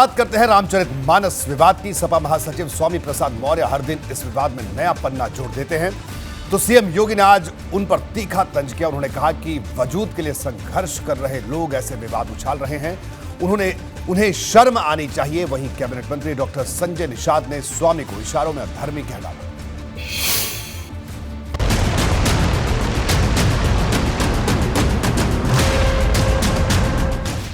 बात करते हैं रामचरितमानस विवाद की। सपा महासचिव स्वामी प्रसाद मौर्य हर दिन इस विवाद में नया पन्ना जोड़ देते हैं। तो सीएम योगी ने आज उन पर तीखा तंज किया। उन्होंने कहा कि वजूद के लिए संघर्ष कर रहे लोग ऐसे विवाद उछाल रहे हैं, उन्हें शर्म आनी चाहिए। वहीं कैबिनेट मंत्री डॉक्टर संजय निषाद ने स्वामी को इशारों में अधर्मी कह डाला।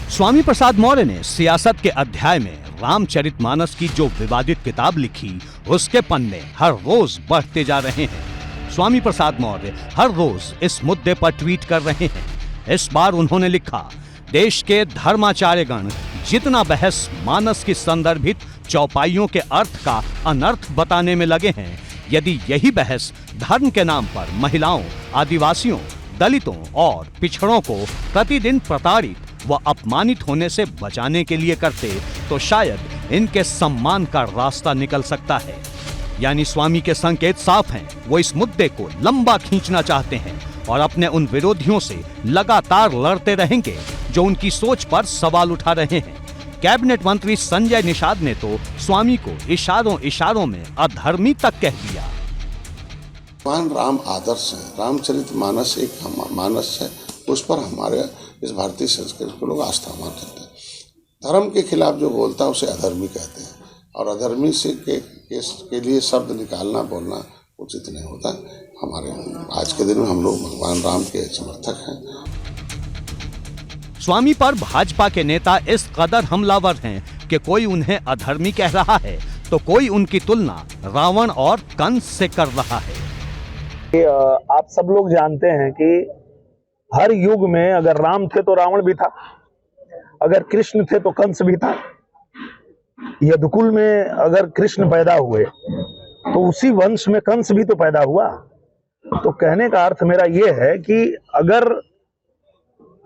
स्वामी प्रसाद मौर्य ने सियासत के अध्याय में रामचरितमानस की जो विवादित किताब लिखी, उसके पन्ने हर रोज बढ़ते जा रहे हैं। स्वामी प्रसाद मौर्य हर रोज इस मुद्दे पर ट्वीट कर रहे हैं। इस बार उन्होंने लिखा, देश के धर्माचार्यगण जितना बहस मानस की संदर्भित चौपाइयों के अर्थ का अनर्थ बताने में लगे हैं, यदि यही बहस धर्म के नाम पर महिलाओं, आदिवासियों, दलितों और पिछड़ों को प्रतिदिन प्रताड़ित व अपमानित होने से बचाने के लिए करते, तो शायद इनके सम्मान का रास्ता निकल सकता है। यानी स्वामी के संकेत साफ हैं, वो इस मुद्दे को लंबा खींचना चाहते हैं और अपने उन विरोधियों से लगातार लड़ते रहेंगे जो उनकी सोच पर सवाल उठा रहे हैं। कैबिनेट मंत्री संजय निषाद ने तो स्वामी को इशारों में अधर्मी तक कह दिया। भगवान राम आदर्श है, रामचरितमानस एक मानस है, उस पर हमारे इस भारतीय संस्कृति को लोग आस्थावान करते हैं। धर्म के खिलाफ जो बोलता है उसे अधर्मी कहते हैं, और अधर्मी से के लिए शब्द निकालना बोलना उचित नहीं होता। हमारे आज के दिन में हम लोग भगवान राम के समर्थक हैं। स्वामी पर भाजपा के नेता इस कदर हमलावर हैं कि कोई उन्हें अधर्मी कह रहा है तो कोई उनकी तुलना रावण और कंस से कर रहा है। आप सब लोग जानते हैं कि हर युग में अगर राम थे तो रावण भी था, अगर कृष्ण थे तो कंस भी था। यदुकुल में अगर कृष्ण पैदा हुए तो उसी वंश में कंस भी तो पैदा हुआ। तो कहने का अर्थ मेरा यह है कि अगर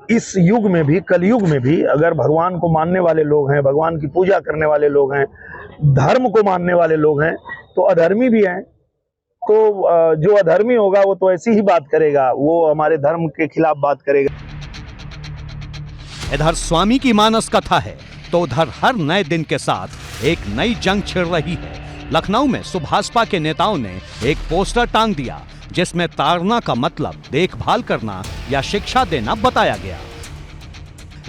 इस युग में भी, कलयुग में भी अगर भगवान को मानने वाले लोग हैं, भगवान की पूजा करने वाले लोग हैं, धर्म को मानने वाले लोग हैं, तो अधर्मी भी हैं। तो जो अधर्मी होगा वो तो ऐसी ही बात करेगा, वो हमारे धर्म के खिलाफ बात करेगा। इधर स्वामी की मानस कथा है तो उधर हर नए दिन के साथ एक नई जंग छिड़ रही है। लखनऊ में सुभाषपा के नेताओं ने एक पोस्टर टांग दिया जिसमें ताड़ना का मतलब देखभाल करना या शिक्षा देना बताया गया।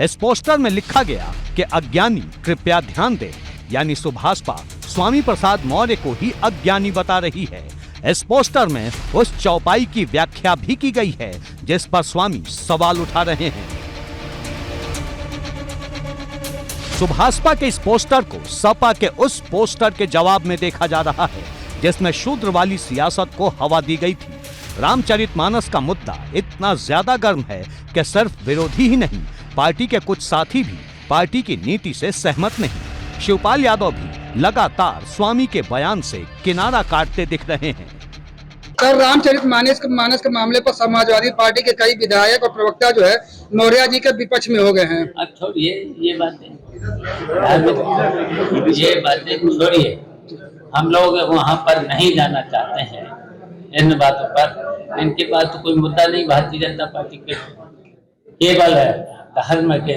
इस पोस्टर में लिखा गया कि अज्ञानी कृपया ध्यान दें, यानी सुभाषपा स्वामी प्रसाद मौर्य को ही अज्ञानी बता रही है। इस पोस्टर में उस चौपाई की व्याख्या भी की गई है जिस पर स्वामी सवाल उठा रहे हैं। सुभाषपा के इस पोस्टर को सपा के उस पोस्टर के जवाब में देखा जा रहा है जिसमें शूद्र वाली सियासत को हवा दी गई थी। रामचरितमानस का मुद्दा इतना ज्यादा गर्म है कि सिर्फ विरोधी ही नहीं, पार्टी के कुछ साथी भी पार्टी की नीति से सहमत नहीं। शिवपाल यादव भी लगातार स्वामी के बयान से किनारा काटते दिख रहे हैं। सर, रामचरितमानस के मामले पर समाजवादी पार्टी के कई विधायक और प्रवक्ता जो है मौर्य जी के विपक्ष में हो गए हैं। अब छोड़िए ये बातें छोड़िए, हम लोग वहाँ पर नहीं जाना चाहते हैं इन बातों पर। इनके पास तो कोई मुद्दा नहीं भारतीय जनता पार्टी के, केवल धर्म के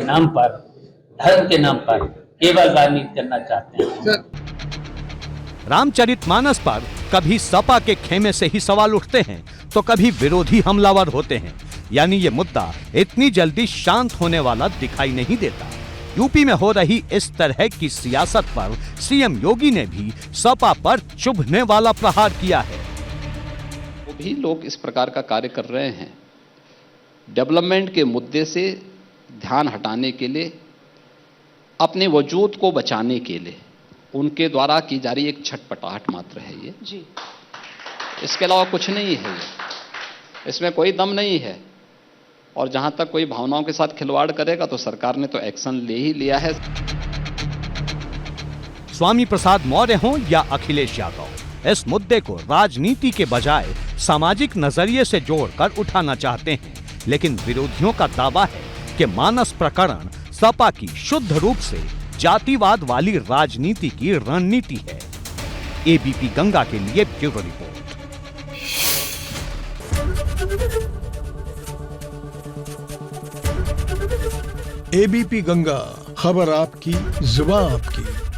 नाम पर केवल राजनीति करना चाहते हैं। रामचरितमानस पर कभी सपा के खेमे से ही सवाल उठते हैं तो कभी विरोधी हमलावर होते हैं। यानी ये मुद्दा इतनी जल्दी शांत होने वाला दिखाई नहीं देता। यूपी में हो रही इस तरह की सियासत पर सीएम योगी ने भी सपा पर चुभने वाला प्रहार किया है। वो भी लोग इस प्रकार का कार्य कर रहे हैं, डेवलपमेंट के मुद्दे से ध्यान हटाने के लिए, अपने वजूद को बचाने के लिए उनके द्वारा की जा रही एक छटपटाहट मात्र है ये जी। इसके अलावा कुछ नहीं है ये, इसमें कोई दम नहीं है। और जहां तक कोई भावनाओं के साथ खिलवाड़ करेगा तो सरकार ने तो एक्शन ले ही लिया है। स्वामी प्रसाद मौर्य हों या अखिलेश यादव, इस मुद्दे को राजनीति के बजाय सामाजिक नजरिए से जोड़कर उठाना चाहते हैं। लेकिन विरोधियों का दावा है कि मानस प्रकरण सपा की शुद्ध रूप से जातिवाद वाली राजनीति की रणनीति है। एबीपी गंगा के लिए ब्यूरो रिपोर्ट। एबीपी गंगा खबर आपकी, जुबान आपकी।